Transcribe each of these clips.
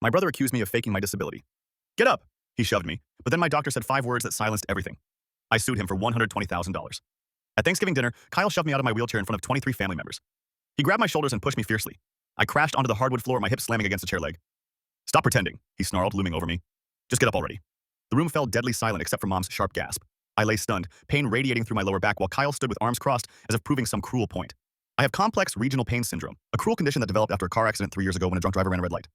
My brother accused me of faking my disability. Get up! He shoved me, but then my doctor said 5 words that silenced everything. I sued him for $120,000. At Thanksgiving dinner, Kyle shoved me out of my wheelchair in front of 23 family members. He grabbed my shoulders and pushed me fiercely. I crashed onto the hardwood floor, my hips slamming against the chair leg. Stop pretending, he snarled, looming over me. Just get up already. The room fell deadly silent except for Mom's sharp gasp. I lay stunned, pain radiating through my lower back while Kyle stood with arms crossed as if proving some cruel point. I have complex regional pain syndrome, a cruel condition that developed after a car accident 3 years ago when a drunk driver ran a red light.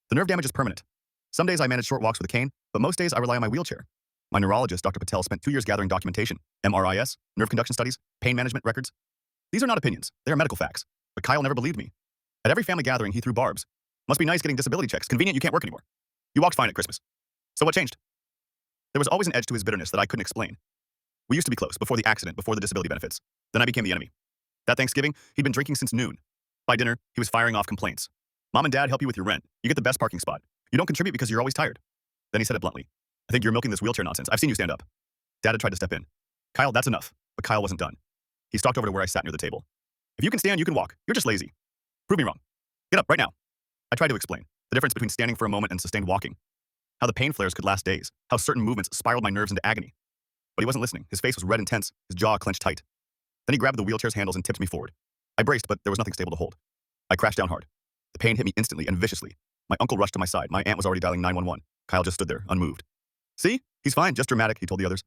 The nerve damage is permanent. Some days I manage short walks with a cane, but most days I rely on my wheelchair. My neurologist, Dr. Patel, spent 2 years gathering documentation, MRIs, nerve conduction studies, pain management records. These are not opinions, they are medical facts. But Kyle never believed me. At every family gathering, he threw barbs. Must be nice getting disability checks. Convenient you can't work anymore. You walked fine at Christmas. So what changed? There was always an edge to his bitterness that I couldn't explain. We used to be close, before the accident, before the disability benefits. Then I became the enemy. That Thanksgiving, he'd been drinking since noon. By dinner, he was firing off complaints. Mom and Dad help you with your rent. You get the best parking spot. You don't contribute because you're always tired. Then he said it bluntly. I think you're milking this wheelchair nonsense. I've seen you stand up. Dad had tried to step in. Kyle, that's enough. But Kyle wasn't done. He stalked over to where I sat near the table. If you can stand, you can walk. You're just lazy. Prove me wrong. Get up right now. I tried to explain the difference between standing for a moment and sustained walking. How the pain flares could last days. How certain movements spiraled my nerves into agony. But he wasn't listening. His face was red and tense, his jaw clenched tight. Then he grabbed the wheelchair's handles and tipped me forward. I braced, but there was nothing stable to hold. I crashed down hard. The pain hit me instantly and viciously. My uncle rushed to my side. My aunt was already dialing 911. Kyle just stood there, unmoved. See? He's fine, just dramatic, he told the others.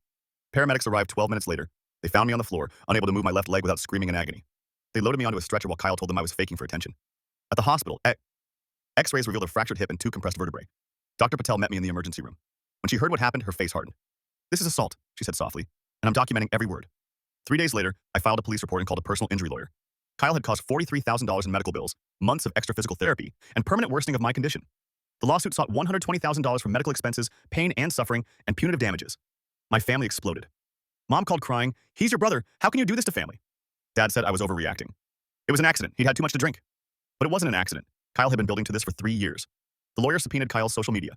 Paramedics arrived 12 minutes later. They found me on the floor, unable to move my left leg without screaming in agony. They loaded me onto a stretcher while Kyle told them I was faking for attention. At the hospital, X-rays revealed a fractured hip and 2 compressed vertebrae. Dr. Patel met me in the emergency room. When she heard what happened, her face hardened. This is assault, she said softly, and I'm documenting every word. 3 days later, I filed a police report and called a personal injury lawyer. Kyle had caused $43,000 in medical bills, months of extra physical therapy, and permanent worsening of my condition. The lawsuit sought $120,000 for medical expenses, pain and suffering, and punitive damages. My family exploded. Mom called crying, he's your brother, how can you do this to family? Dad said I was overreacting. It was an accident, he'd had too much to drink. But it wasn't an accident. Kyle had been building to this for 3 years. The lawyer subpoenaed Kyle's social media.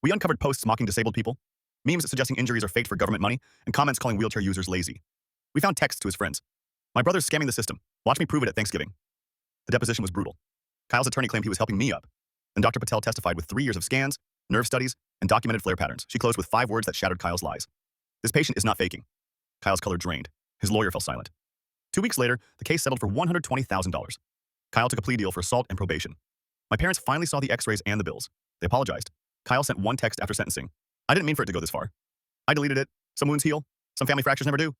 We uncovered posts mocking disabled people, memes suggesting injuries are faked for government money, and comments calling wheelchair users lazy. We found texts to his friends. My brother's scamming the system. Watch me prove it at Thanksgiving. The deposition was brutal. Kyle's attorney claimed he was helping me up. Then Dr. Patel testified with 3 years of scans, nerve studies, and documented flare patterns. She closed with 5 words that shattered Kyle's lies. This patient is not faking. Kyle's color drained. His lawyer fell silent. 2 weeks later, the case settled for $120,000. Kyle took a plea deal for assault and probation. My parents finally saw the x-rays and the bills. They apologized. Kyle sent one text after sentencing. I didn't mean for it to go this far. I deleted it. Some wounds heal. Some family fractures never do.